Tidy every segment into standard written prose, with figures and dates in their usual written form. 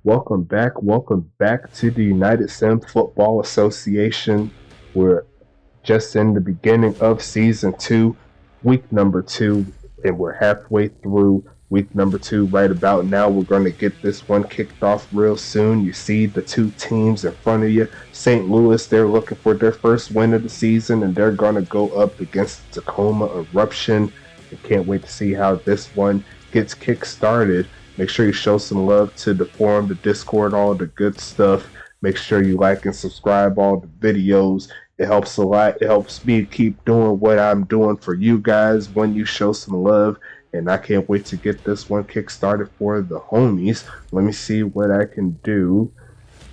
Welcome back to the United Sim Football Association. We're just in the beginning of season 2, week number 2, and we're halfway through week number 2 right about now. We're going to get this one kicked off real soon. You see the two teams in front of you. St. Louis, they're looking for their first win of the season, and they're going to go up against Tacoma Eruption. I can't wait to see how this one gets kick-started. Make sure you show some love to the forum, the Discord, all the good stuff. Make sure you like and subscribe all the videos. It helps a lot. It helps me keep doing what I'm doing for you guys when you show some love. And I can't wait to get this one kick-started for the homies. Let me see what I can do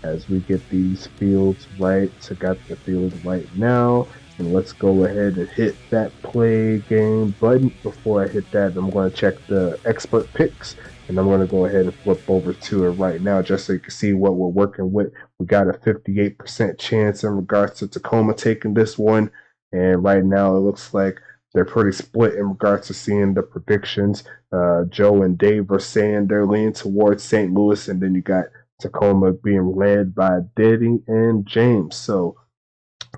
as we get these fields right. So got the field right now. And let's go ahead and hit that play game button. Before I hit that, I'm going to check the expert picks. And I'm going to go ahead and flip over to it right now just so you can see what we're working with. We got a 58% chance in regards to Tacoma taking this one. And right now it looks like they're pretty split in regards to seeing the predictions. Joe and Dave are saying they're leaning towards St. Louis. And then you got Tacoma being led by Diddy and James. So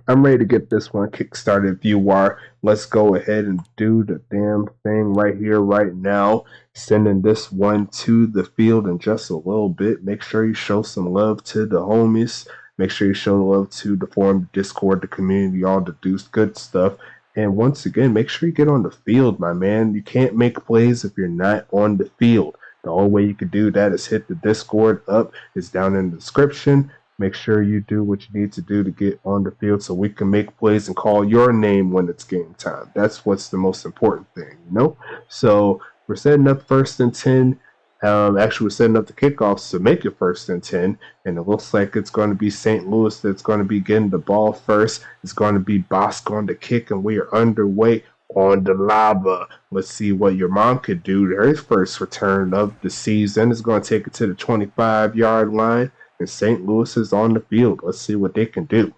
I'm ready to get this one kick-started. If you are, let's go ahead and do the damn thing right here, right now. Sending this one to the field in just a little bit. Make sure you show some love to the homies. Make sure you show love to the forum, Discord, the community, all the good stuff. And once again, make sure you get on the field, my man. You can't make plays if you're not on the field. The only way you can do that is hit the Discord up. It's down in the description. Make sure you do what you need to do to get on the field so we can make plays and call your name when it's game time. That's what's the most important thing, you know? So we're setting up 1st and 10. Actually, we're setting up the kickoffs to make it 1st and 10. And it looks like it's going to be St. Louis that's going to be getting the ball first. It's going to be Bosco on the kick, and we are underway on the lava. Let's see what your mom could do. Her first return of the season is going to take it to the 25-yard line. And St. Louis is on the field. Let's see what they can do.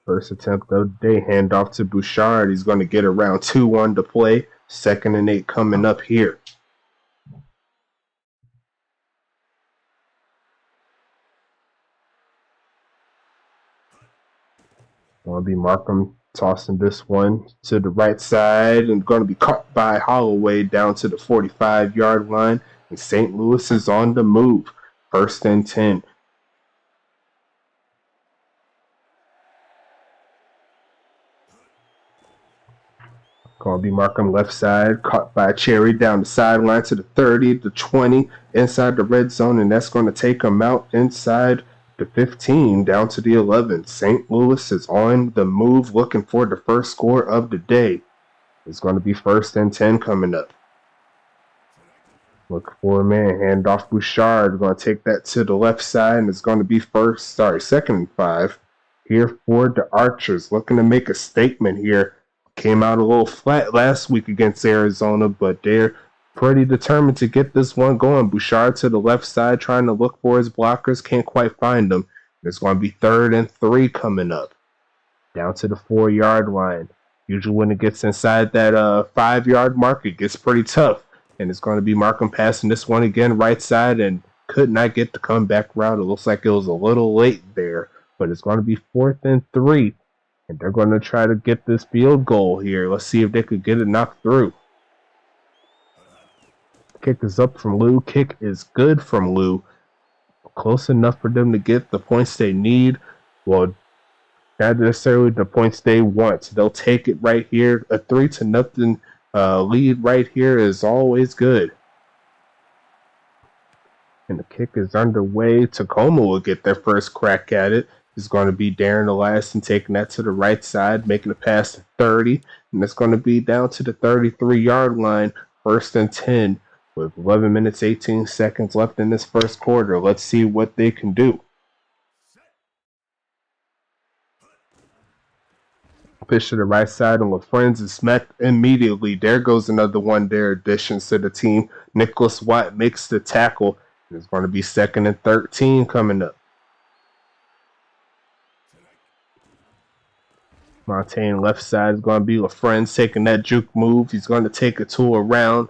First attempt of the day, handoff to Bouchard. He's going to get around 2 on the play. 2nd and 8 coming up here. Going to be Markham tossing this one to the right side and going to be caught by Holloway down to the 45-yard line. And St. Louis is on the move. 1st and 10. Going to be Markham left side, caught by Cherry down the sideline to the 30, the 20, inside the red zone, and that's going to take him out inside the 15 down to the 11. St. Louis is on the move looking for the first score of the day. It's going to be 1st and 10 coming up. Look for a man, handoff Bouchard. We're going to take that to the left side, and it's going to be 2nd and 5 here for the Archers. Looking to make a statement here. Came out a little flat last week against Arizona, but they're pretty determined to get this one going. Bouchard to the left side trying to look for his blockers. Can't quite find them. It's going to be 3rd and 3 coming up. Down to the 4-yard line. Usually when it gets inside that 5-yard mark, it gets pretty tough. And it's going to be Markham passing this one again right side and could not get the comeback route. It looks like it was a little late there. But it's going to be 4th and 3. And they're going to try to get this field goal here. Let's see if they could get it knocked through. Kick is up from Lou. Kick is good from Lou. Close enough for them to get the points they need. Well, not necessarily the points they want. They'll take it right here. A 3-0 lead right here is always good. And the kick is underway. Tacoma will get their first crack at it. It's going to be Darren Elias and taking that to the right side, making a pass to 30. And it's going to be down to the 33-yard line, 1st and 10, with 11 minutes, 18 seconds left in this first quarter. Let's see what they can do. Pitch to the right side, and LaFrenz is smacked immediately. There goes another one there, additions to the team. Nicholas Watt makes the tackle. And it's going to be 2nd and 13 coming up. Montaigne left side is going to be LaFrenz taking that juke move. He's going to take it to around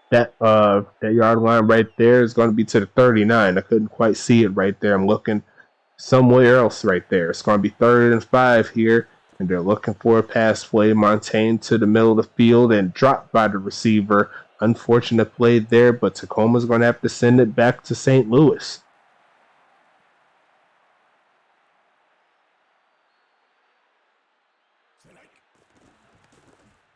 that yard line right there is going to be to the 39. I couldn't quite see it right there. I'm looking somewhere else right there. It's going to be 3rd and 5 here, and they're looking for a pass play. Montaigne to the middle of the field and dropped by the receiver. Unfortunate play there, but Tacoma's going to have to send it back to St. Louis.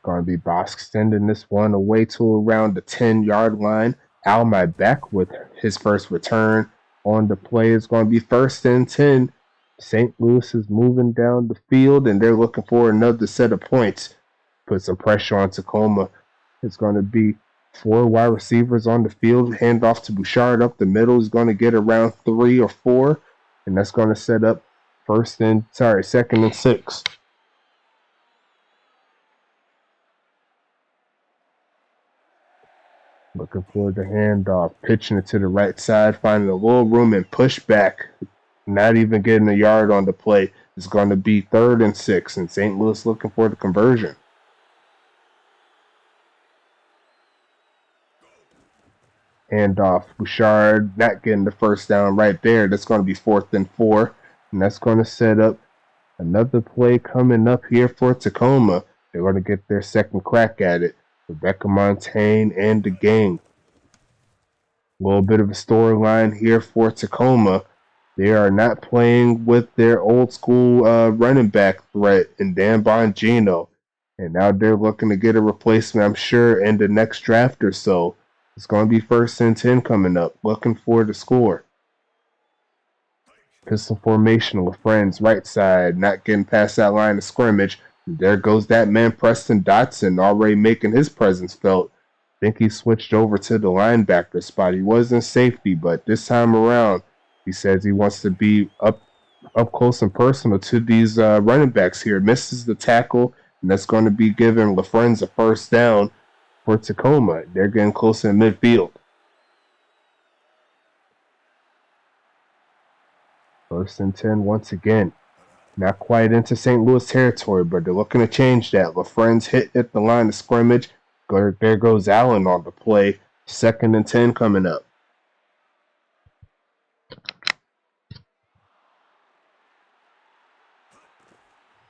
Going to be Bosk sending this one away to around the 10-yard line. Almy back with his first return on the play. It's going to be 1st and 10. St. Louis is moving down the field, and they're looking for another set of points. Put some pressure on Tacoma. It's going to be 4 wide receivers on the field. Hand off to Bouchard up the middle. He's going to get around 3 or 4, and that's going to set up 2nd and 6. Looking for the handoff, pitching it to the right side, finding a little room and push back. Not even getting a yard on the play. It's going to be 3rd and 6, and St. Louis looking for the conversion. Handoff, Bouchard not getting the first down right there. That's going to be 4th and 4, and that's going to set up another play coming up here for Tacoma. They're going to get their second crack at it. Rebecca Montaigne and the gang. A little bit of a storyline here for Tacoma. They are not playing with their old school running back threat in Dan Bongino. And now they're looking to get a replacement, I'm sure, in the next draft or so. It's going to be 1st and 10 coming up. Looking for the score. Pistol formation, LaFrenz right side, not getting past that line of scrimmage. There goes that man, Preston Dodson, already making his presence felt. I think he switched over to the linebacker spot. He was in safety, but this time around, he says he wants to be up close and personal to these running backs here. Misses the tackle, and that's going to be giving LaFrenz a first down for Tacoma. They're getting close in midfield. 1st and 10 once again. Not quite into St. Louis territory, but they're looking to change that. LaFrenz hit at the line of scrimmage. There goes Allen on the play. 2nd and 10 coming up.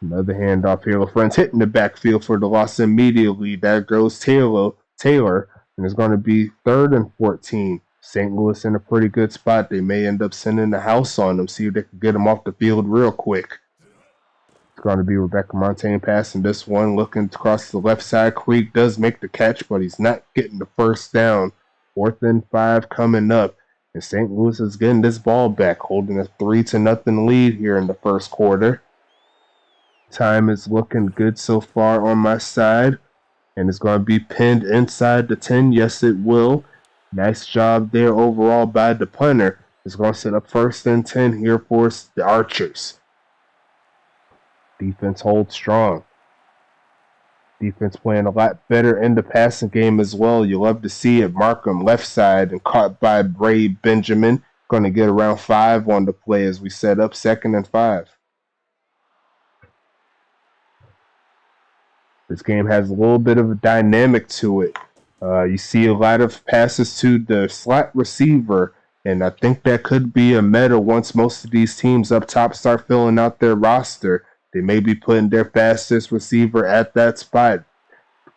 Another handoff here. LaFrenz hitting the backfield for the loss immediately. There goes Taylor, and it's going to be 3rd and 14. St. Louis in a pretty good spot. They may end up sending the house on them, see if they can get them off the field real quick. It's going to be Rebecca Montaigne passing this one, looking across the left side. Creek does make the catch, but he's not getting the first down. 4th and 5 coming up, and St. Louis is getting this ball back, holding a 3-0 lead here in the first quarter. Time is looking good so far on my side, and it's going to be pinned inside the 10. Yes, it will. Nice job there overall by the punter. It's going to set up 1st and 10 here for the Archers. Defense holds strong. Defense playing a lot better in the passing game as well. You love to see it. Markham left side and caught by Bray Benjamin. Going to get around 5 on the play as we set up 2nd and 5. This game has a little bit of a dynamic to it. You see a lot of passes to the slot receiver, and I think that could be a meta once most of these teams up top start filling out their roster. They may be putting their fastest receiver at that spot.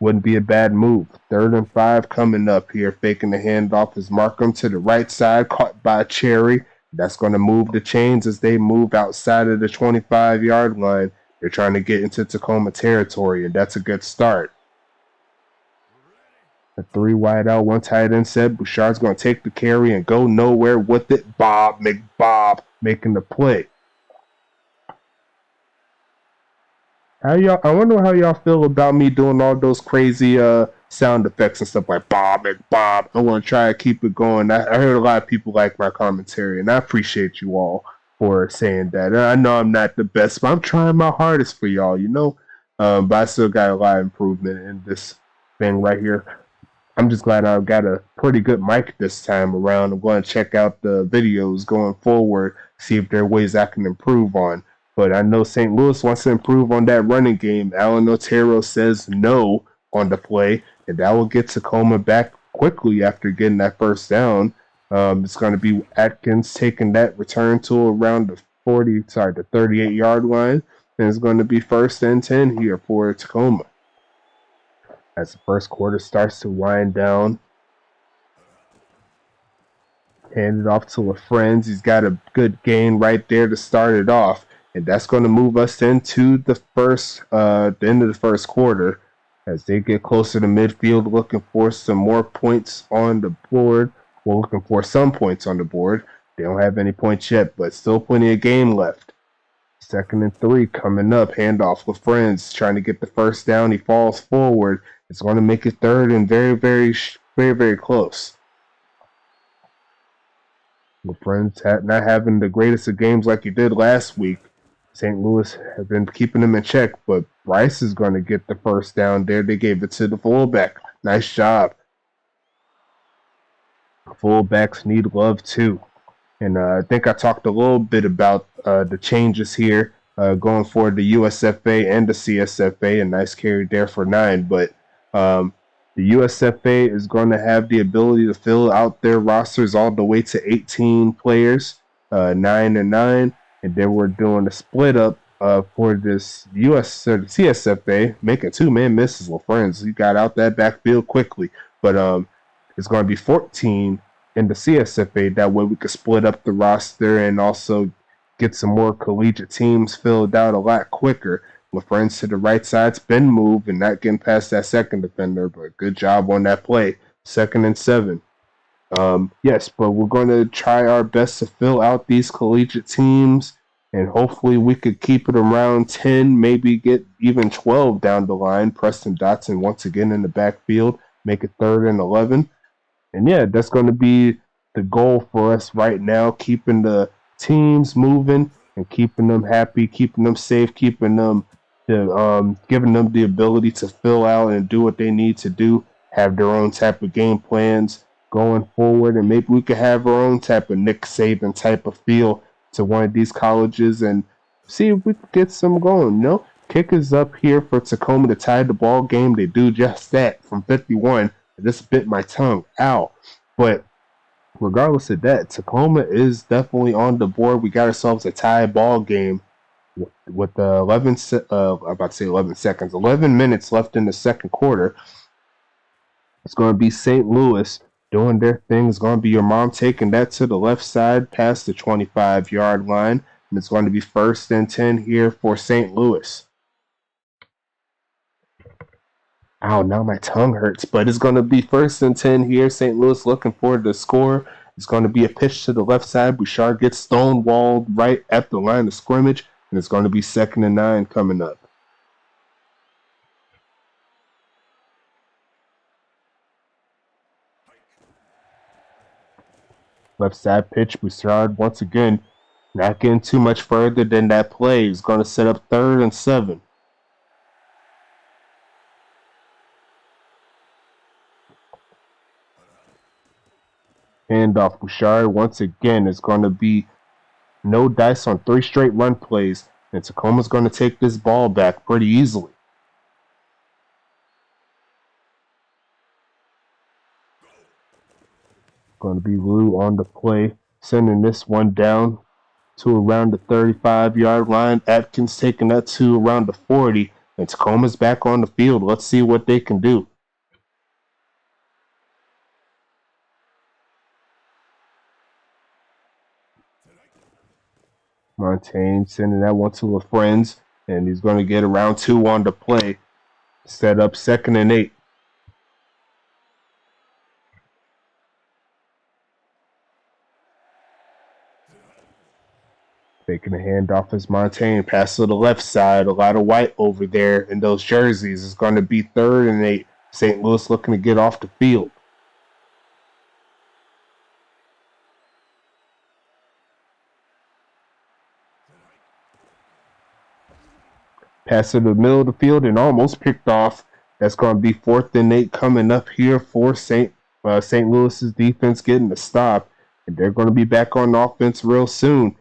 Wouldn't be a bad move. 3rd and 5 coming up here. Faking the handoff is Markham to the right side, caught by Cherry. That's going to move the chains as they move outside of the 25-yard line. They're trying to get into Tacoma territory, and that's a good start. A 3 wide out, 1 tight end set. Bouchard's going to take the carry and go nowhere with it. Bob McBob making the play. I wonder how y'all feel about me doing all those crazy sound effects and stuff like Bob McBob. I want to try to keep it going. I heard a lot of people like my commentary, and I appreciate you all for saying that. And I know I'm not the best, but I'm trying my hardest for y'all, you know. But I still got a lot of improvement in this thing right here. I'm just glad I've got a pretty good mic this time around. I'm going to check out the videos going forward, see if there are ways I can improve on. But I know St. Louis wants to improve on that running game. Alan Otero says no on the play, and that will get Tacoma back quickly after getting that first down. It's going to be Atkins taking that return to around the 38-yard line, and it's going to be 1st and 10 here for Tacoma. As the first quarter starts to wind down, hand it off to LaFrenz. He's got a good gain right there to start it off. And that's going to move us into the end of the first quarter as they get closer to midfield, looking for some more points on the board. Well, looking for some points on the board. They don't have any points yet, but still plenty of game left. 2nd and 3 coming up. Handoff with Friends trying to get the first down. He falls forward. It's going to make it 3rd and very, very, very, very close. LaFrenz not having the greatest of games like he did last week. St. Louis have been keeping him in check, but Bryce is going to get the first down there. They gave it to the fullback. Nice job. Fullbacks need love too. And I think I talked a little bit about the changes here going for the USFA and the CSFA. A nice carry there for 9. But the USFA is going to have the ability to fill out their rosters all the way to 18 players, 9 and 9. And then we're doing a split up for this CSFA, making 2-man misses. LaFrenz, he got out that backfield quickly. But it's going to be 14 in the CSFA. That way we could split up the roster and also get some more collegiate teams filled out a lot quicker. LaFrenz to the right side, spin move, and not getting past that second defender, but good job on that play. 2nd and 7. Yes, but we're going to try our best to fill out these collegiate teams, and hopefully we could keep it around 10, maybe get even 12 down the line. Preston Dodson once again in the backfield, make it 3rd and 11. And yeah, that's going to be the goal for us right now, keeping the teams moving and keeping them happy, keeping them safe, keeping them giving them the ability to fill out and do what they need to do, have their own type of game plans going forward, and maybe we could have our own type of Nick Saban type of feel to one of these colleges and see if we can get some going. Kick is up here for Tacoma to tie the ball game. They do just that from 51. This bit my tongue. Ow. But regardless of that, Tacoma is definitely on the board. We got ourselves a tie ball game with 11 seconds, 11 minutes left in the second quarter. It's going to be St. Louis doing their thing. It's going to be your mom taking that to the left side past the 25-yard line. And it's going to be 1st and 10 here for St. Louis. Ow, now my tongue hurts. But it's going to be 1st and 10 here. St. Louis looking for the score. It's going to be a pitch to the left side. Bouchard gets stonewalled right at the line of scrimmage. And it's going to be 2nd and 9 coming up. Left side pitch. Bouchard once again not getting too much further than that play. He's going to set up 3rd and 7. Handoff. Bouchard once again is going to be no dice on 3 straight run plays, and Tacoma's going to take this ball back pretty easily. Going to be Lou on the play, sending this one down to around the 35-yard line. Atkins taking that to around the 40, and Tacoma's back on the field. Let's see what they can do. Montaigne sending that one to LaFrenz, and he's going to get around 2 on the play. Set up 2nd and 8. Taking a handoff as Montaigne. Pass to the left side. A lot of white over there in those jerseys. It's going to be 3rd and 8. St. Louis looking to get off the field. Pass to the middle of the field and almost picked off. That's going to be 4th and 8 coming up here for St. Louis's defense getting the stop. And they're going to be back on offense real soon.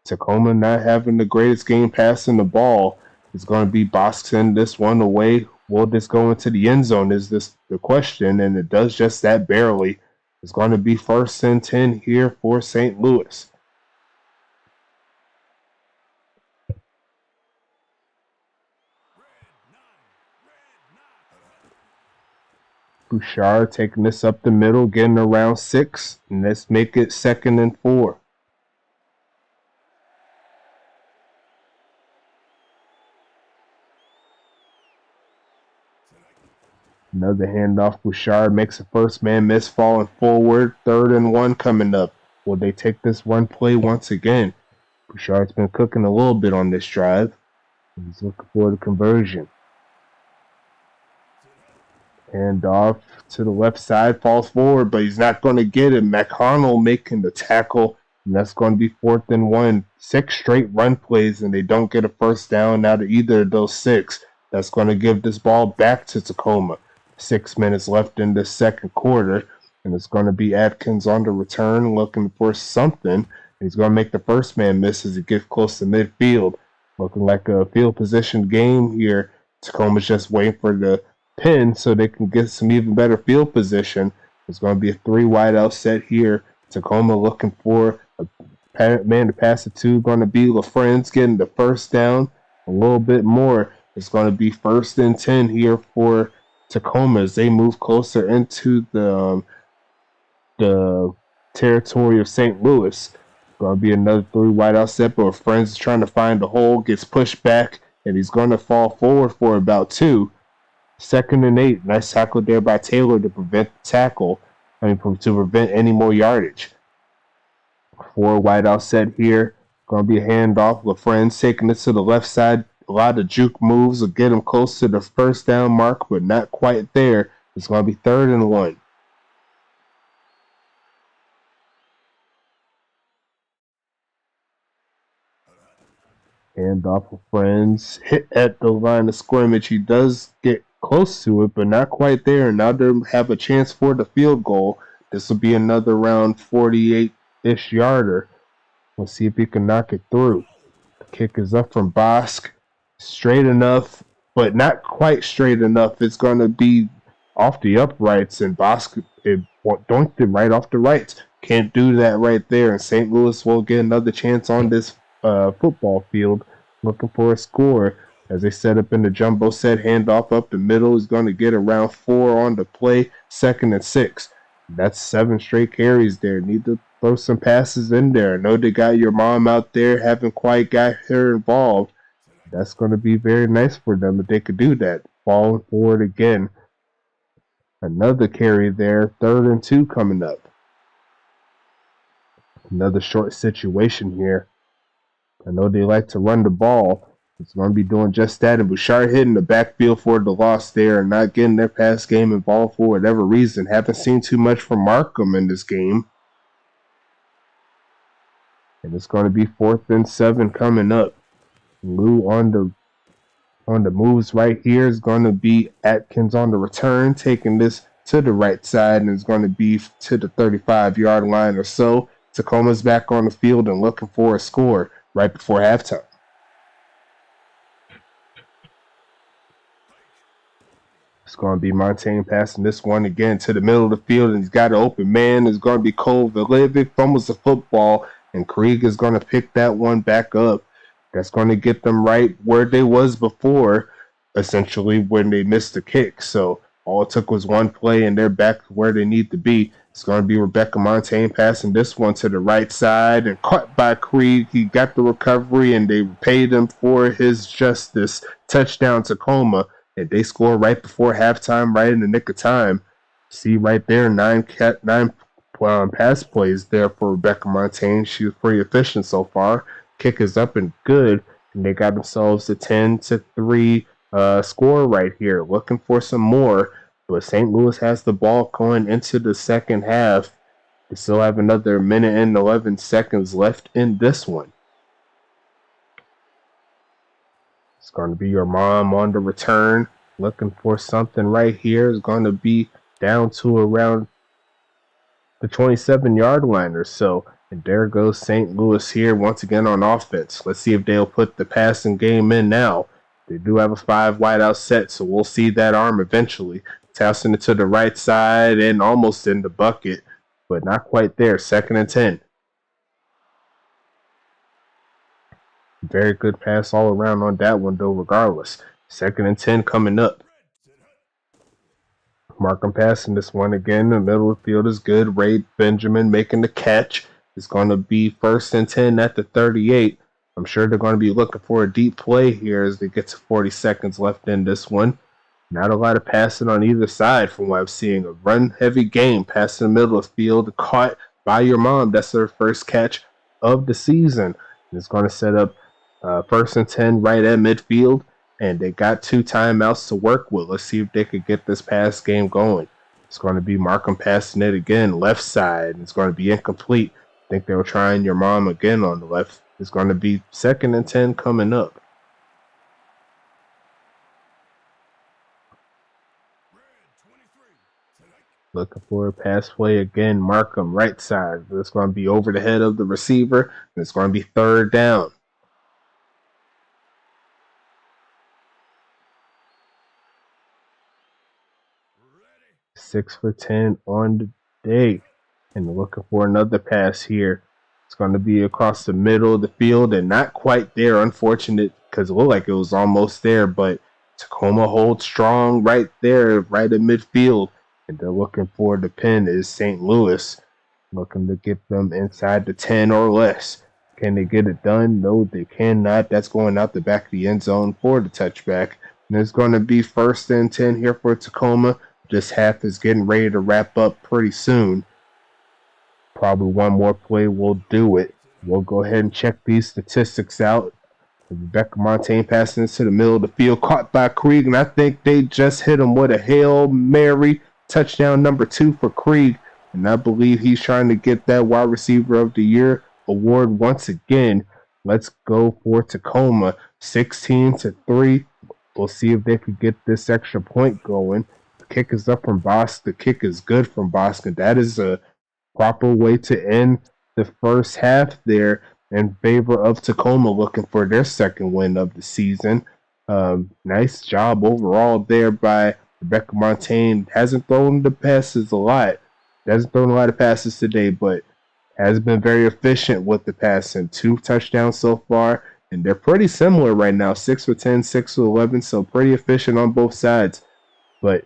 Tacoma not having the greatest game passing the ball. It's going to be boxing this one away. Will this go into the end zone? Is this the question? And it does just that barely. It's going to be 1st and 10 here for St. Louis. Bouchard taking this up the middle, getting around 6, and let's make it 2nd and 4. Another handoff. Bouchard makes a first man miss, falling forward. 3rd and 1 coming up. Will they take this run play once again? Bouchard's been cooking a little bit on this drive. He's looking for the conversion. Handoff to the left side, falls forward, but he's not going to get it. McConnell making the tackle, and that's going to be 4th and 1. 6 straight run plays, and they don't get a first down out of either of those 6. That's going to give this ball back to Tacoma. 6 minutes left in the second quarter, and it's going to be Atkins on the return looking for something. He's going to make the first man miss as he gets close to midfield. Looking like a field position game here. Tacoma's just waiting for the pin so they can get some even better field position. It's going to be a 3 wide out set here. Tacoma looking for a man to pass it to. Going to be LaFrenz getting the first down. A little bit more. It's going to be 1st and 10 here for Tacoma as they move closer into the territory of St. Louis. Going to be another 3 wide out set, but Friends is trying to find a hole, gets pushed back, and he's going to fall forward for about 2. 2nd and 8. Nice tackle there by Taylor to prevent the tackle. To prevent any more yardage. 4 wide out set here. Going to be a handoff. LaFrenz taking it to the left side. A lot of juke moves will get him close to the first down mark, but not quite there. It's going to be 3rd and 1. Handoff of Friends. Hit at the line of scrimmage. He does get close to it, but not quite there. Now they have a chance for the field goal. This will be another around 48-ish yarder. Let's see if he can knock it through. The kick is up from Bosk. Straight enough, but not quite straight enough. It's going to be off the uprights, and Bosk doinked it right off the rights. Can't do that right there, and St. Louis will get another chance on this football field, looking for a score. As they set up in the jumbo set, handoff up the middle is going to get around 4 on the play, 2nd and 6. That's 7 straight carries there. Need to throw some passes in there. I know they got your mom out there, haven't quite got her involved. That's going to be very nice for them if they could do that. Falling forward again. Another carry there. 3rd and 2 coming up. Another short situation here. I know they like to run the ball. It's going to be doing just that. And Bouchard hitting the backfield for the loss there and not getting their pass game involved for whatever reason. Haven't seen too much from Markham in this game. And it's going to be 4th and 7 coming up. Lou on the moves right here is going to be Atkins on the return, taking this to the right side, and it's going to be to the 35-yard line or so. Tacoma's back on the field and looking for a score right before halftime. It's going to be Montaigne passing this one again to the middle of the field, and he's got an open man. It's going to be Cole Vilivic, fumbles the football, and Krieg is going to pick that one back up. That's going to get them right where they was before, essentially, when they missed the kick. So all it took was one play, and they're back where they need to be. It's going to be Rebecca Montaigne passing this one to the right side and caught by Krieg. He got the recovery, and they paid him for his justice. Touchdown Tacoma, and they score right before halftime, right in the nick of time. See right there, nine pass plays there for Rebecca Montaigne. She was pretty efficient so far. Kick is up and good, and they got themselves a 10-3 score right here. Looking for some more, but St. Louis has the ball going into the second half. They still have another minute and 11 seconds left in this one. It's going to be your mom on the return, looking for something right here. It's going to be down to around the 27-yard line or so. And there goes St. Louis here once again on offense. Let's see if they'll put the passing game in now. They do have a 5 wideout set, so we'll see that arm eventually. Tossing it to the right side and almost in the bucket, but not quite there. 2nd and 10. Very good pass all around on that one, though, regardless. 2nd and 10 coming up. Markham passing this one again. The middle of the field is good. Ray Benjamin making the catch. It's going to be 1st and 10 at the 38. I'm sure they're going to be looking for a deep play here as they get to 40 seconds left in this one. Not a lot of passing on either side from what I'm seeing. A run-heavy game. Pass in the middle of the field. Caught by your mom. That's their first catch of the season. And it's going to set up 1st and 10 right at midfield. And they got 2 timeouts to work with. Let's see if they could get this pass game going. It's going to be Markham passing it again. Left side. It's going to be incomplete. I think they were trying your mom again on the left. It's going to be 2nd and 10 coming up. Looking for a pass play again. Markham, right side. It's going to be over the head of the receiver. And it's going to be 3rd down. Ready. 6 for 10 on the day. And looking for another pass here. It's going to be across the middle of the field and not quite there. Unfortunate because it looked like it was almost there. But Tacoma holds strong right there, right at midfield. And they're looking for the pin is St. Louis. Looking to get them inside the 10 or less. Can they get it done? No, they cannot. That's going out the back of the end zone for the touchback. And it's going to be 1st and 10 here for Tacoma. This half is getting ready to wrap up pretty soon. Probably one more play will do it. We'll go ahead and check these statistics out. Rebecca Montaigne passing into the middle of the field. Caught by Krieg, and I think they just hit him with a Hail Mary. Touchdown number 2 for Krieg. And I believe he's trying to get that wide receiver of the year award once again. Let's go for Tacoma. 16-3. We'll see if they could get this extra point going. The kick is up from Boston. The kick is good from Boston. That is a proper way to end the first half there in favor of Tacoma, looking for their 2nd win of the season. Nice job overall there by Rebecca Montaigne. Hasn't thrown the passes a lot. Hasn't thrown a lot of passes today, but has been very efficient with the passing. 2 touchdowns so far, and they're pretty similar right now. 6 for 10, 6 for 11, so pretty efficient on both sides. But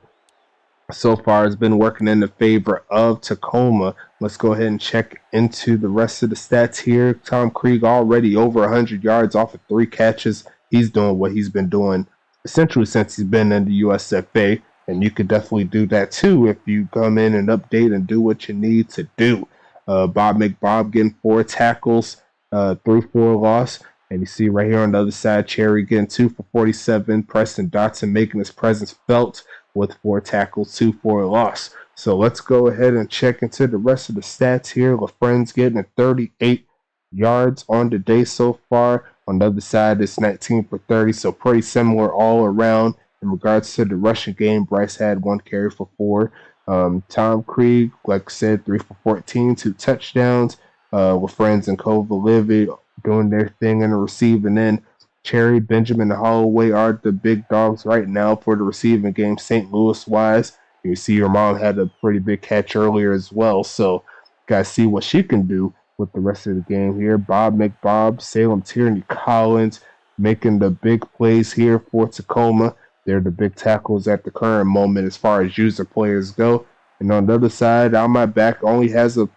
so far it's been working in the favor of Tacoma. Let's go ahead and check into the rest of the stats here. Tom Krieg already over 100 yards off of 3 catches. He's doing what he's been doing essentially since he's been in the USFA, and you could definitely do that too if you come in and update and do what you need to do. Bob McBob getting 4 tackles, 3 for a loss. And you see right here on the other side, Cherry getting 2 for 47. Preston Dodson making his presence felt with 4 tackles, 2 for a loss. So let's go ahead and check into the rest of the stats here. LaFren's getting 38 yards on the day so far. On the other side, it's 19 for 30, so pretty similar all around. In regards to the rushing game, Bryce had 1 carry for 4. Tom Krieg, like I said, 3 for 14, 2 touchdowns. LaFren's and Kovalevi doing their thing in the receiving end. Cherry, Benjamin, and Holloway are the big dogs right now for the receiving game, St. Louis-wise. You see your mom had a pretty big catch earlier as well, so got to see what she can do with the rest of the game here. Bob McBob, Salem Tierney Collins making the big plays here for Tacoma. They're the big tackles at the current moment as far as user players go. And on the other side, on my back, only has a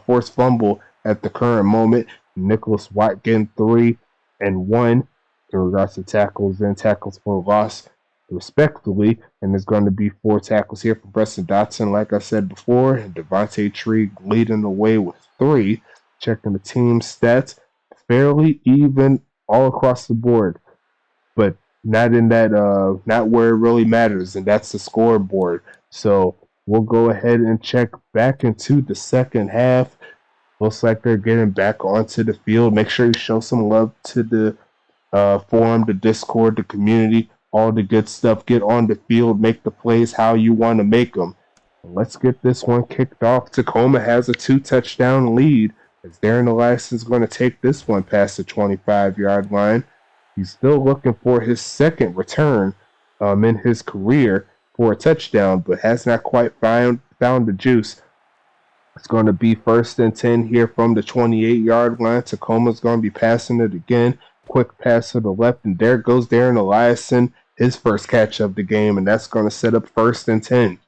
forced fumble at the current moment. Nicholas Watt getting 3 and 1 in regards to tackles and tackles for loss, respectively. And there's going to be 4 tackles here for Preston Dodson, like I said before. And Devontae Tree leading the way with 3. Checking the team stats, fairly even all across the board, but not in that, not where it really matters, and that's the scoreboard. So we'll go ahead and check back into the second half. Looks like they're getting back onto the field. Make sure you show some love to the forum, the Discord, the community, all the good stuff. Get on the field, make the plays how you want to make them. Let's get this one kicked off. Tacoma has a 2-touchdown lead as Darren Elias is going to take this one past the 25-yard line. He's still looking for his second return in his career for a touchdown, but has not quite found the juice. It's going to be 1st and 10 here from the 28-yard line. Tacoma's going to be passing it again. Quick pass to the left, and there goes Darren Eliason, his first catch of the game, and that's going to set up 1st and 10.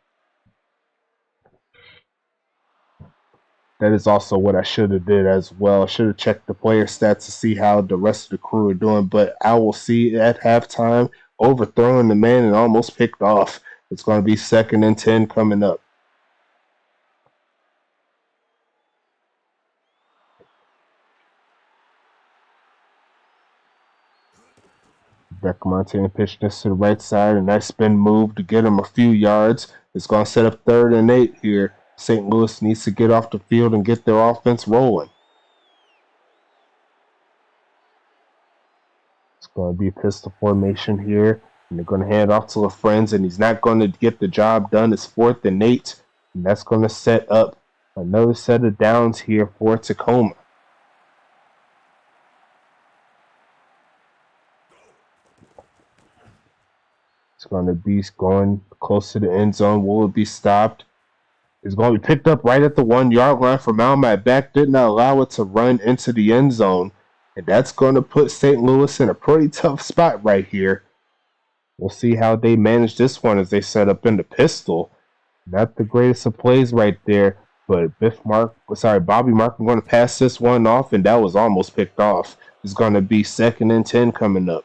That is also what I should have did as well. I should have checked the player stats to see how the rest of the crew are doing, but I will see at halftime, overthrowing the man and almost picked off. It's going to be 2nd and 10 coming up. Rebecca Montana pitched this to the right side, and nice spin move to get him a few yards. It's going to set up 3rd and 8 here. St. Louis needs to get off the field and get their offense rolling. It's going to be pistol formation here, and they're going to hand off to LaFrenz, and he's not going to get the job done. It's 4th and 8, and that's going to set up another set of downs here for Tacoma. It's going to be going close to the end zone. Will it be stopped? It's going to be picked up right at the 1-yard line from Malmat. Back did not allow it to run into the end zone. And that's going to put St. Louis in a pretty tough spot right here. We'll see how they manage this one as they set up in the pistol. Not the greatest of plays right there. But Bobby Martin going to pass this one off, and that was almost picked off. It's going to be 2nd and 10 coming up.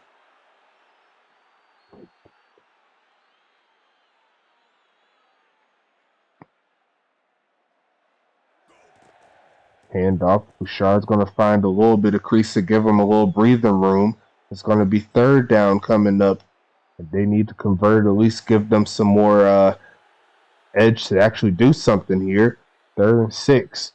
Handoff. Bouchard's going to find a little bit of crease to give him a little breathing room. It's going to be 3rd down coming up. And they need to convert, at least give them some more edge to actually do something here. 3rd and 6.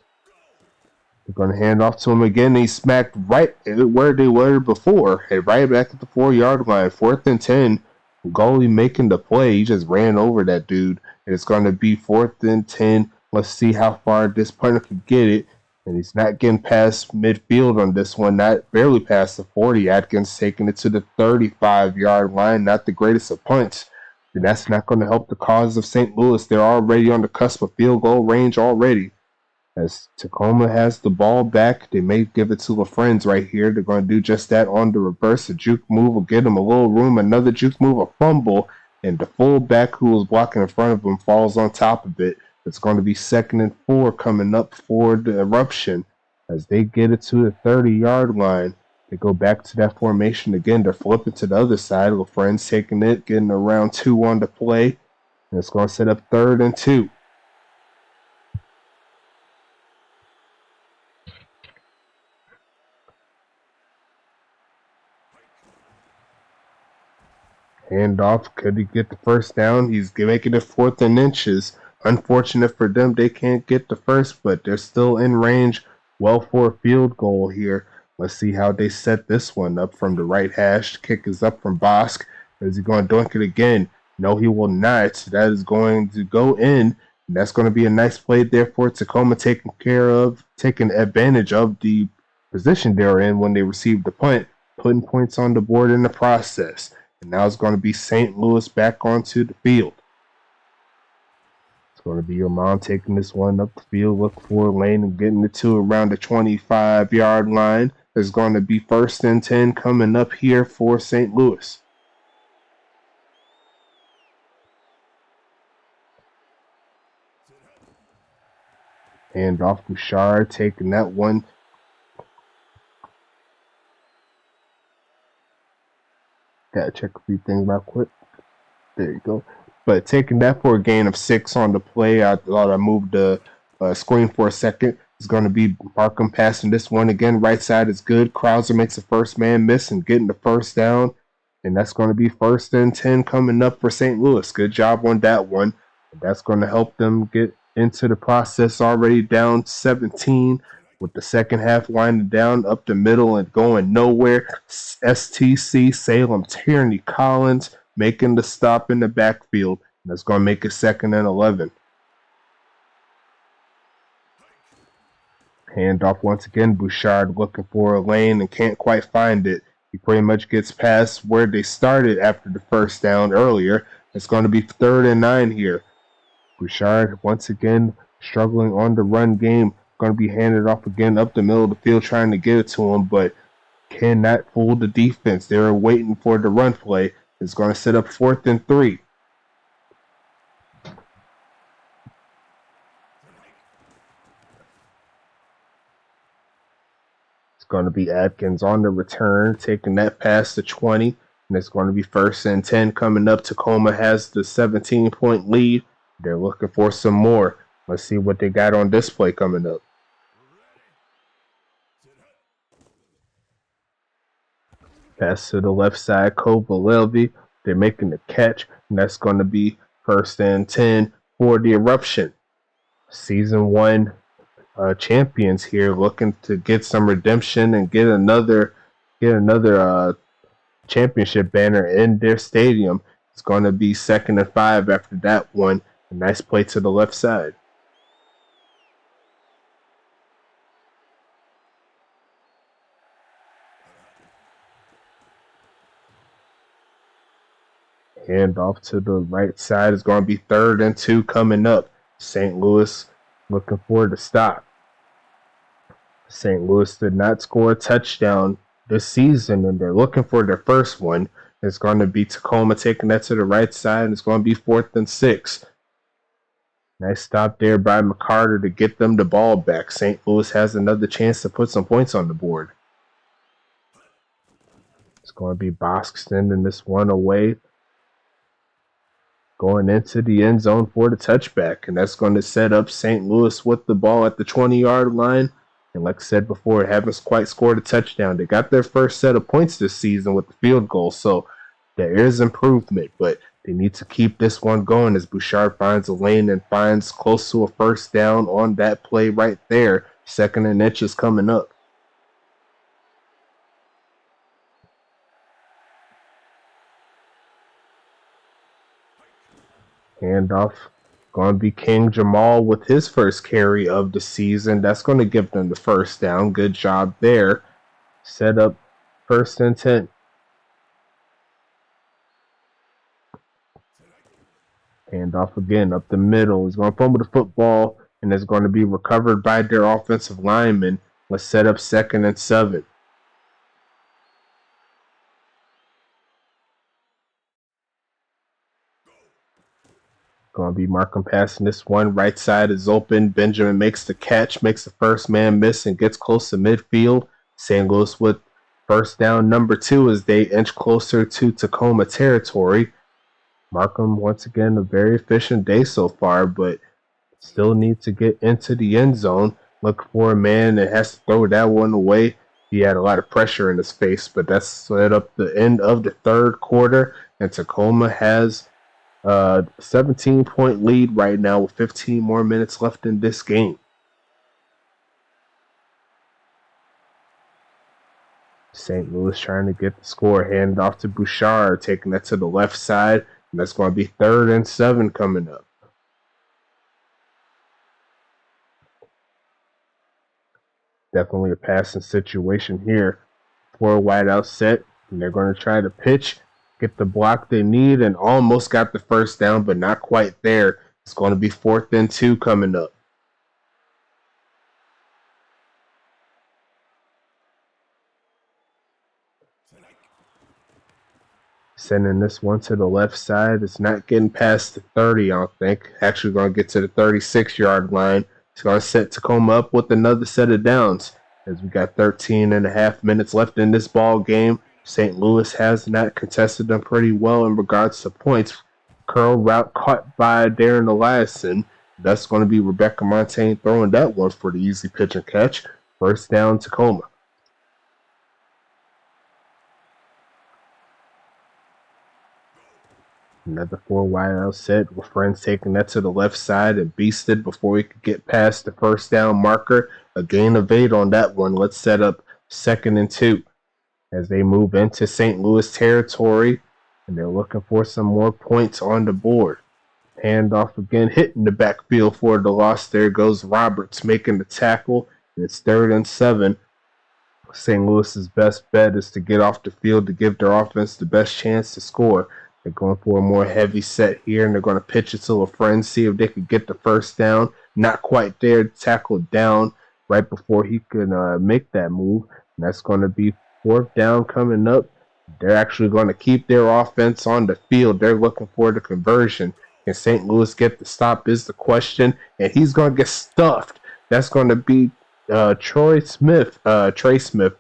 They're going to hand off to him again. He smacked right where they were before. And right back at the 4-yard line. 4th and 10. Goalie making the play. He just ran over that dude. And it's going to be 4th and 10. Let's see how far this punter can get it. And he's not getting past midfield on this one, not barely past the 40. Atkins taking it to the 35-yard line, not the greatest of punts. And that's not going to help the cause of St. Louis. They're already on the cusp of field goal range already. As Tacoma has the ball back, they may give it to LaFrenz right here. They're going to do just that on the reverse. A juke move will get them a little room. Another juke move, a fumble. And the fullback who was blocking in front of him falls on top of it. It's going to be 2nd and 4 coming up for the eruption as they get it to the 30-yard line. They go back to that formation again. They're flipping to the other side. LaFrenz taking it, getting around 2 on the play. And it's going to set up 3rd and 2. Handoff. Could he get the first down? He's making it 4th and inches. Unfortunate for them, they can't get the first, but they're still in range. Well for a field goal here. Let's see how they set this one up from the right hash. Kick is up from Bosk. Is he going to dunk it again? No, he will not. That is going to go in. And that's going to be a nice play there for Tacoma, taking advantage of the position they're in when they received the punt, putting points on the board in the process. And now it's going to be St. Louis back onto the field. It's going to be your mom taking this one up the field, look for a lane and getting it to around the 25-yard line. There's going to be 1st and 10 coming up here for St. Louis. Hand off Bouchard, taking that one. Gotta check a few things real quick. There you go. But taking that for a gain of 6 on the play, I thought I moved the screen for a second. It's going to be Markham passing this one again. Right side is good. Krauser makes a first man miss and getting the first down. And that's going to be 1st and 10 coming up for St. Louis. Good job on that one. And that's going to help them get into the process already down 17 with the second half winding down up the middle and going nowhere. STC, Salem, Tierney, Collins making the stop in the backfield. And that's going to make it 2nd and 11. Handoff once again. Bouchard looking for a lane and can't quite find it. He pretty much gets past where they started after the first down earlier. It's going to be 3rd and 9 here. Bouchard once again struggling on the run game. Going to be handed off again up the middle of the field trying to get it to him, but cannot fool the defense. They're waiting for the run play. It's going to set up 4th and 3. Going to be Atkins on the return, taking that past the 20, and it's going to be 1st and 10 coming up. Tacoma has the 17-point lead. They're looking for some more. Let's see what they got on this play coming up. Pass to the left side, Kovalevy. They're making the catch, and that's going to be 1st and 10 for the Eruption. Season 1 champions here, looking to get some redemption and get another championship banner in their stadium. It's going to be 2nd and 5 after that one. A nice play to the left side. Hand off to the right side. It's going to be 3rd and 2 coming up. St. Louis looking for the stop. St. Louis did not score a touchdown this season, and they're looking for their first one. It's going to be Tacoma taking that to the right side, and it's going to be 4th and 6. Nice stop there by McCarter to get them the ball back. St. Louis has another chance to put some points on the board. It's going to be Bosk sending this one away, going into the end zone for the touchback, and that's going to set up St. Louis with the ball at the 20-yard line. And like I said before, haven't quite scored a touchdown. They got their first set of points this season with the field goal, so there is improvement, but they need to keep this one going as Bouchard finds a lane and finds close to a first down on that play right there. 2nd and inches coming up. Handoff. Going to be King Jamal with his first carry of the season. That's going to give them the first down. Good job there. Set up 1st and 10. Handoff again up the middle. He's going to fumble the football, and it's going to be recovered by their offensive lineman. Let's set up 2nd and 7. Going to be Markham passing this one. Right side is open. Benjamin makes the catch, makes the first man miss, and gets close to midfield. St. Louis with first down number 2 as they inch closer to Tacoma territory. Markham, once again, a very efficient day so far, but still need to get into the end zone. Look for a man that has to throw that one away. He had a lot of pressure in his face, but that's set up the end of the 3rd quarter, and Tacoma has 17-point lead right now with 15 more minutes left in this game. St. Louis trying to get the score. Hand off to Bouchard, taking that to the left side, and that's going to be 3rd and 7 coming up. Definitely a passing situation here for a wideout set, and they're going to try to pitch, get the block they need, and almost got the first down, but not quite there. It's going to be 4th and 2 coming up. Sending this one to the left side. It's not getting past the 30, I don't think. Actually going to get to the 36-yard line. It's going to set Tacoma up with another set of downs. As we got 13 and a half minutes left in this ball game. St. Louis has not contested them pretty well in regards to points. Curl route caught by Darren Eliason. That's going to be Rebecca Montaigne throwing that one for the easy pitch and catch. First down, Tacoma. Another 4 wide out set with Friends taking that to the left side and beasted before he could get past the first down marker. A gain of 8 on that one. Let's set up 2nd and 2 as they move into St. Louis territory, and they're looking for some more points on the board. Handoff again, hitting the backfield for the loss. There goes Roberts making the tackle. It's 3rd and 7. St. Louis's best bet is to get off the field to give their offense the best chance to score. They're going for a more heavy set here, and they're going to pitch it to LaFrance, see if they can get the first down. Not quite there, tackled down right before he could make that move. And that's going to be 4th down coming up. They're actually going to keep their offense on the field. They're looking for the conversion. Can St. Louis get the stop is the question, and he's going to get stuffed. That's going to be Trey Smith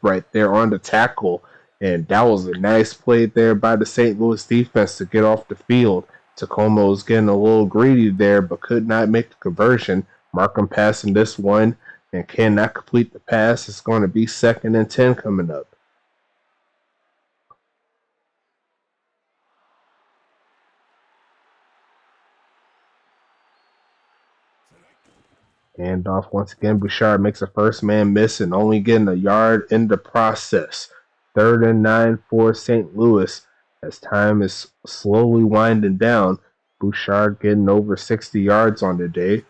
right there on the tackle. And that was a nice play there by the St. Louis defense to get off the field. Tacoma was getting a little greedy there, but could not make the conversion. Markham passing this one and cannot complete the pass. It's going to be 2nd and 10 coming up. Handoff once again. Bouchard makes a first man miss and only getting a yard in the process. 3rd and 9 for St. Louis as time is slowly winding down. Bouchard getting over 60 yards on the day.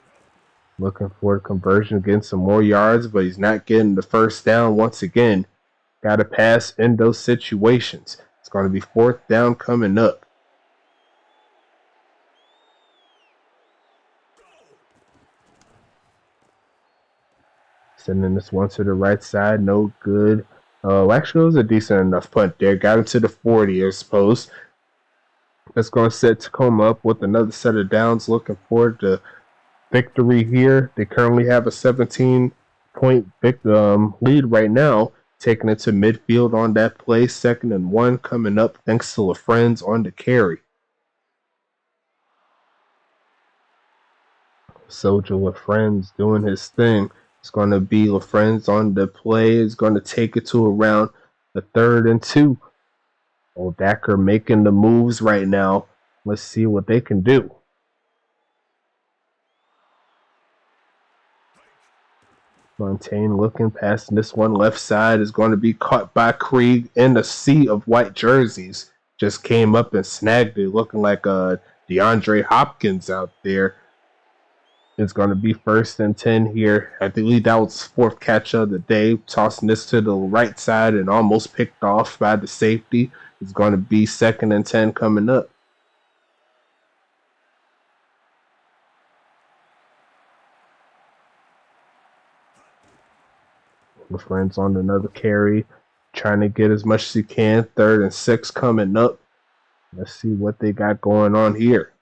Looking for the conversion, getting some more yards, but he's not getting the first down once again. Got to pass in those situations. It's going to be 4th down coming up. Sending this one to the right side, no good. Actually, it was a decent enough punt there. Got him to the 40, I suppose. That's going to set Tacoma up with another set of downs. Looking forward to victory here. They currently have a 17-point lead right now. Taking it to midfield on that play. 2nd and 1 coming up thanks to LaFrance on the carry. Soldier LaFrance doing his thing. It's going to be LaFrance on the play. It's going to take it to around the 3rd and 2. Oldacker making the moves right now. Let's see what they can do. Montaigne looking, passing this one left side is going to be caught by Krieg in the sea of white jerseys. Just came up and snagged it, looking like DeAndre Hopkins out there. It's going to be 1st and 10 here. I believe that was 4th catch of the day. Tossing this to the right side and almost picked off by the safety. It's going to be 2nd and 10 coming up. LaFrance on another carry. Trying to get as much as he can. 3rd and 6 coming up. Let's see what they got going on here.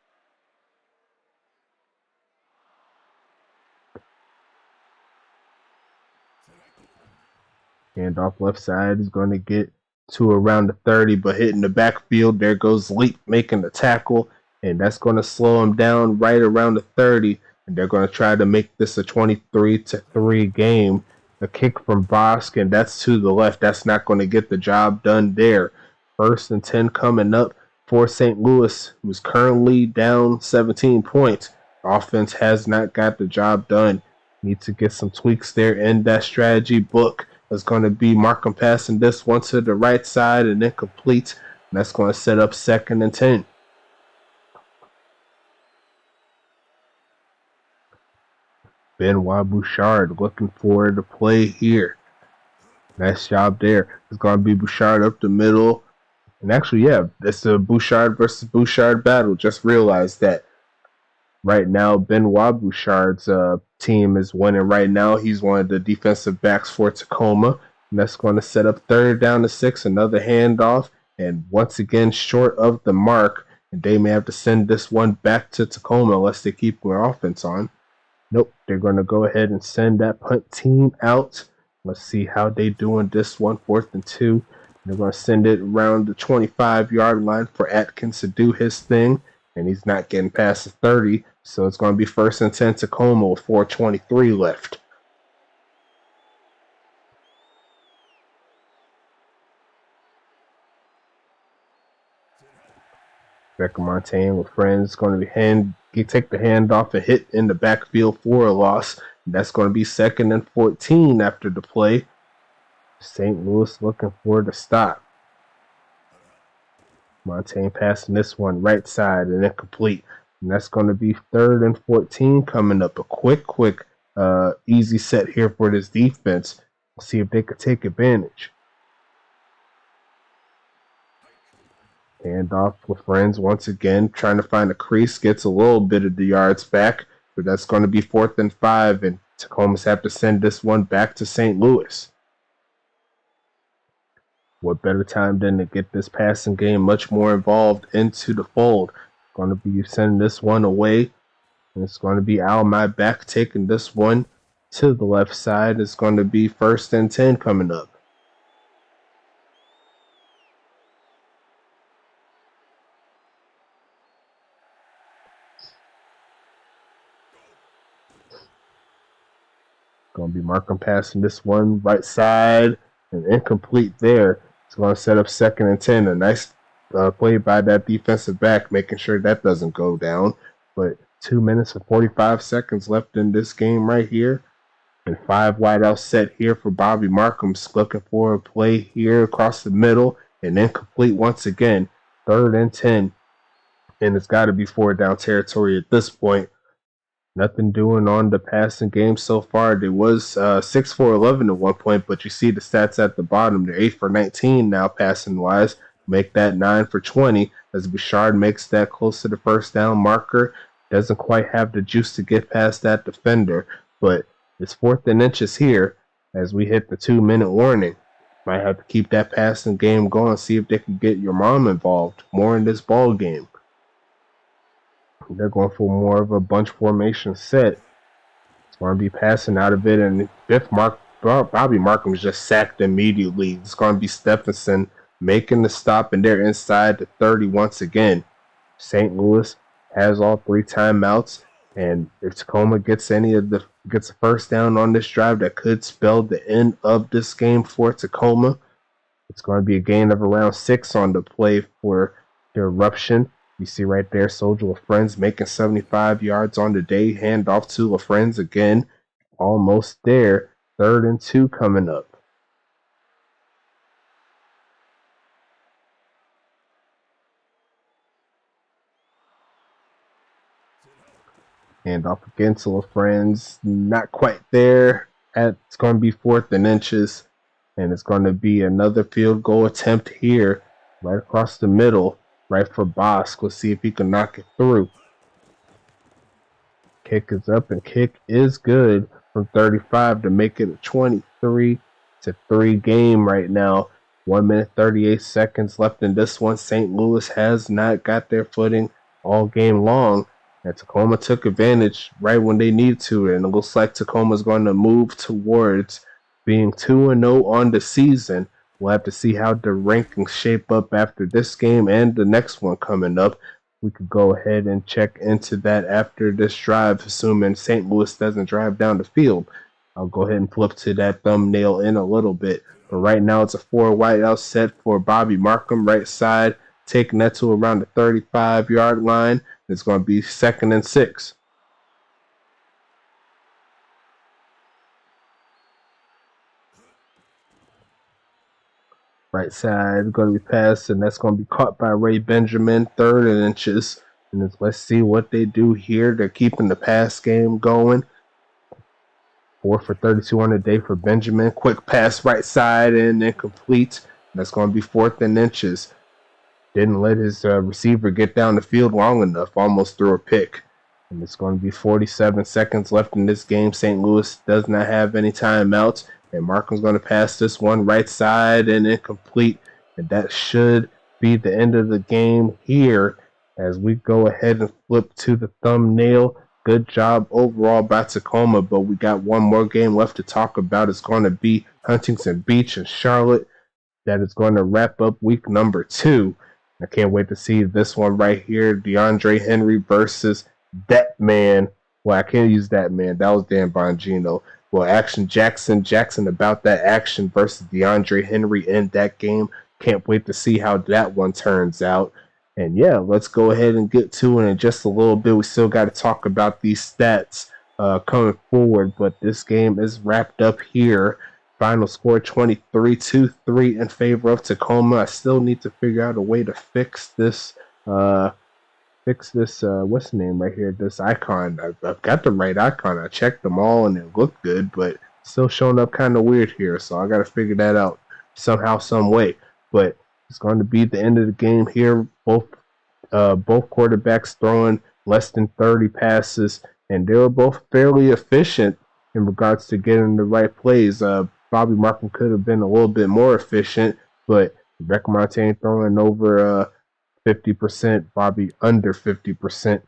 Handoff left side is going to get to around the 30, but hitting the backfield. There goes Leap making the tackle, and that's going to slow him down right around the 30. And they're going to try to make this a 23-3 game. A kick from Bosk, and that's to the left. That's not going to get the job done there. 1st and 10 coming up for St. Louis, who's currently down 17 points. Offense has not got the job done. Need to get some tweaks there in that strategy book. It's going to be Markham passing this one to the right side and then complete. And that's going to set up 2nd and 10. Benoit Bouchard looking for the play here. Nice job there. It's going to be Bouchard up the middle. And actually, yeah, it's a Bouchard versus Bouchard battle. Just realized that. Right now, Benoit Bouchard's team is winning right now. He's one of the defensive backs for Tacoma. And that's going to set up 3rd down to 6, another handoff. And once again, short of the mark. And they may have to send this one back to Tacoma unless they keep their offense on. Nope, they're going to go ahead and send that punt team out. Let's see how they doing this one. 4th and 2. They're going to send it around the 25-yard line for Atkins to do his thing. And he's not getting past the 30. So it's going to be 1st and 10 Tacoma with 4:23 left. Becker Montaigne with friends going to be take the handoff and hit in the backfield for a loss. That's going to be 2nd and 14 after the play. St. Louis looking for the stop. Montaigne passing this one right side and incomplete. And that's going to be 3rd and 14 coming up. A quick easy set here for this defense. We'll see if they could take advantage. Hand off with friends once again, trying to find a crease, gets a little bit of the yards back, but that's going to be 4th and 5, and Tacoma's have to send this one back to St. Louis. What better time than to get this passing game much more involved into the fold? Going to be sending this one away, and it's going to be Al my back taking this one to the left side. It's going to be 1st and 10 coming up. Going to be Markham passing this one right side and incomplete there. It's going to set up 2nd and 10. A nice play by that defensive back, making sure that doesn't go down. But 2 minutes and 45 seconds left in this game right here. And 5 wideouts set here for Bobby Markham's looking for a play here across the middle and incomplete once again. 3rd and 10. And it's got to be 4th down territory at this point. Nothing doing on the passing game so far. There was 6 for 11 at one point, but you see the stats at the bottom. They're 8 for 19 now passing wise. Make that 9 for 20 as Bouchard makes that close to the 1st down marker. Doesn't quite have the juice to get past that defender, but it's 4th and inches here as we hit the 2-minute warning. Might have to keep that passing game going, see if they can get your mom involved more in this ball game. They're going for more of a bunch formation set. It's going to be passing out of it, and if Bobby Markham is just sacked immediately, it's going to be Stephenson making the stop, and they're inside the 30 once again. St. Louis has all 3 timeouts, and if Tacoma gets a 1st down on this drive, that could spell the end of this game for Tacoma. It's going to be a gain of around 6 on the play for the eruption. You see right there, Soldier LaFrenz making 75 yards on the day. Hand off to LaFrenz again. Almost there. 3rd and 2 coming up. Hand off again to LaFrenz. Not quite there. It's going to be 4th and inches. And it's going to be another field goal attempt here. Right across the middle. Right for Bosk. Let's see if he can knock it through. Kick is up, and kick is good from 35 to make it a 23-3 game right now. 1 minute 38 seconds left in this one. St. Louis has not got their footing all game long. And Tacoma took advantage right when they need to, and it looks like Tacoma's going to move towards being 2-0 on the season. We'll have to see how the rankings shape up after this game and the next one coming up. We could go ahead and check into that after this drive, assuming St. Louis doesn't drive down the field. I'll go ahead and flip to that thumbnail in a little bit. But right now it's a 4 wideout set for Bobby Markham, right side, taking that to around the 35-yard line. It's going to be 2nd and 6. Right side going to be passed, and that's going to be caught by Ray Benjamin. 3rd and inches. And let's see what they do here. They're keeping the pass game going. 4 for 32 on the day for Benjamin. Quick pass right side and incomplete. That's going to be 4th and inches. Didn't let his receiver get down the field long enough. Almost threw a pick. And it's going to be 47 seconds left in this game. St. Louis does not have any timeouts. And Markham's going to pass this one right side and incomplete. And that should be the end of the game here as we go ahead and flip to the thumbnail. Good job overall by Tacoma, but we got one more game left to talk about. It's going to be Huntington Beach and Charlotte. That is going to wrap up week number 2. I can't wait to see this one right here. DeAndre Henry versus that man. Well, I can't use that man. That was Dan Bongino. Well, Action Jackson about that action versus DeAndre Henry in that game. Can't wait to see how that one turns out. And yeah, let's go ahead and get to it in just a little bit. We still got to talk about these stats coming forward, but this game is wrapped up here. Final score 23-3 in favor of Tacoma. I still need to figure out a way to fix this fix this. What's the name right here? This icon. I've got the right icon. I checked them all and it looked good, but still showing up kind of weird here. So I got to figure that out somehow, some way. But it's going to be the end of the game here. Both quarterbacks throwing less than 30 passes, and they were both fairly efficient in regards to getting the right plays. Bobby Markham could have been a little bit more efficient, but Rebecca Montaigne throwing over 50%, Bobby under 50%.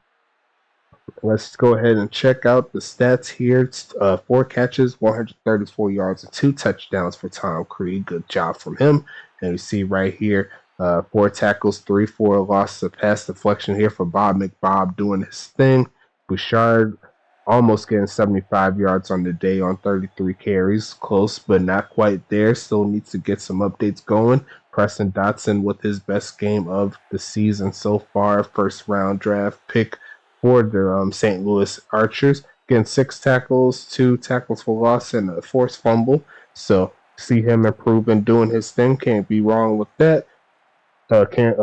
Let's go ahead and check out the stats here. It's 4 catches, 134 yards, and 2 touchdowns for Tom Creed. Good job from him. And you see right here, 4 tackles, 3 for a loss, a pass deflection here for Bob McBob doing his thing. Bouchard almost getting 75 yards on the day on 33 carries. Close, but not quite there. Still needs to get some updates going. Preston Dodson with his best game of the season so far. First round draft pick for the St. Louis Archers. Getting 6 tackles, 2 tackles for loss, and a forced fumble. So see him improving, doing his thing. Can't be wrong with that. Can't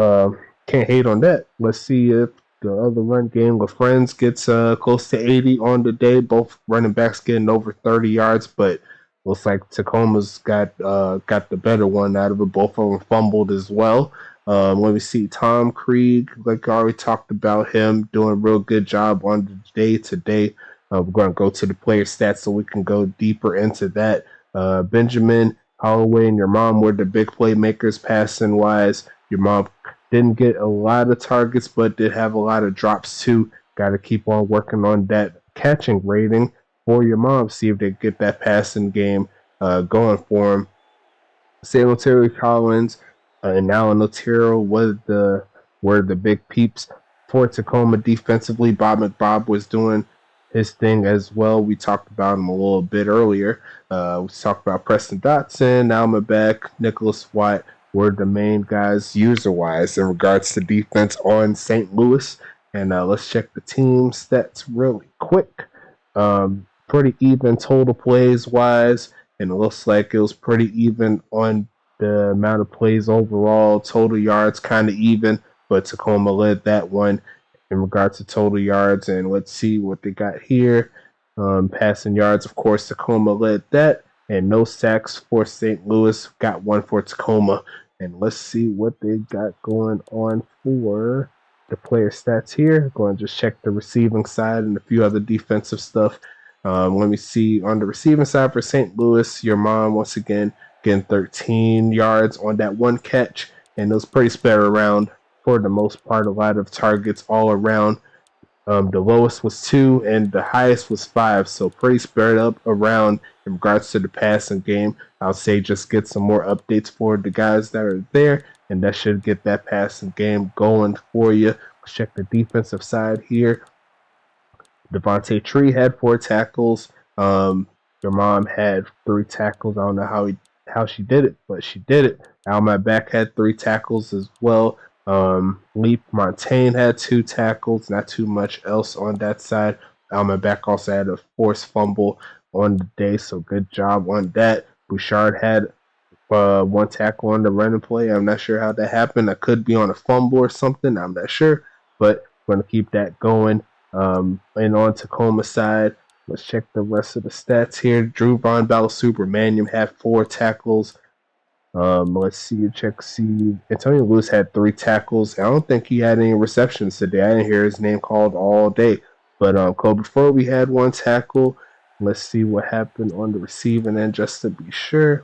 hate on that. Let's see if the other run game with Friends gets close to 80 on the day. Both running backs getting over 30 yards, but looks like Tacoma's got the better one out of it. Both of them fumbled as well. Let me see. Tom Creed, like I already talked about him, doing a real good job on the day today. We're going to go to the player stats so we can go deeper into that. Benjamin, Holloway, and your mom were the big playmakers passing wise. Your mom didn't get a lot of targets, but did have a lot of drops too. Got to keep on working on that catching rating for your mom. See if they get that passing game going for him. Salem Terry Collins and Alan Otero were the big peeps for Tacoma defensively. Bob McBob was doing his thing as well. We talked about him a little bit earlier. We talked about Preston Dodson, Alma Beck, Nicholas Watt were the main guys user-wise in regards to defense on St. Louis. And let's check the team stats really quick. Pretty even total plays-wise, and it looks like it was pretty even on the amount of plays overall. Total yards kind of even, but Tacoma led that one in regards to total yards. And let's see what they got here. Passing yards, of course, Tacoma led that. And no sacks for St. Louis. Got one for Tacoma. And let's see what they got going on for the player stats here. Going to just check the receiving side and a few other defensive stuff. Let me see on the receiving side for St. Louis. Your mom, once again, getting 13 yards on that one catch. And it was pretty spread around for the most part. A lot of targets all around. The lowest was 2 and the highest was 5, so pretty spread up around in regards to the passing game. I'll say just get some more updates for the guys that are there, and that should get that passing game going for you. Let's check the defensive side here. Devontae Tree had 4 tackles. Your mom had 3 tackles. I don't know how she did it, but she did it. Alma Back had 3 tackles as well. Leap Montaigne had 2 tackles, not too much else on that side. Alma Back also had a forced fumble on the day, so good job on that. Bouchard had 1 tackle on the running play. I'm not sure how that happened. I could be on a fumble or something. I'm not sure, but we're going to keep that going. And on Tacoma's side, let's check the rest of the stats here. Drew Von Supermanium had 4 tackles. Let's see. Antonio Lewis had 3 tackles. I don't think he had any receptions today. I didn't hear his name called all day. But Kobe Furby had 1 tackle. Let's see what happened on the receiving end just to be sure.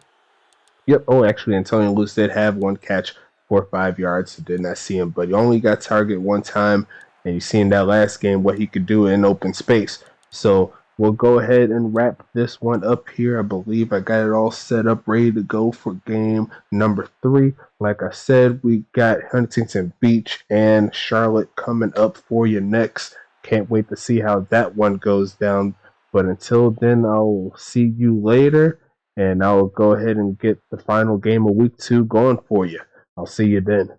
Yep. Oh, actually, Antonio Lewis did have 1 catch for 5 yards. I did not see him, but he only got targeted 1 time. And you see in that last game what he could do in open space. So we'll go ahead and wrap this one up here. I believe I got it all set up, ready to go for game number 3. Like I said, we got Huntington Beach and Charlotte coming up for you next. Can't wait to see how that one goes down. But until then, I'll see you later, and I'll go ahead and get the final game of week 2 going for you. I'll see you then.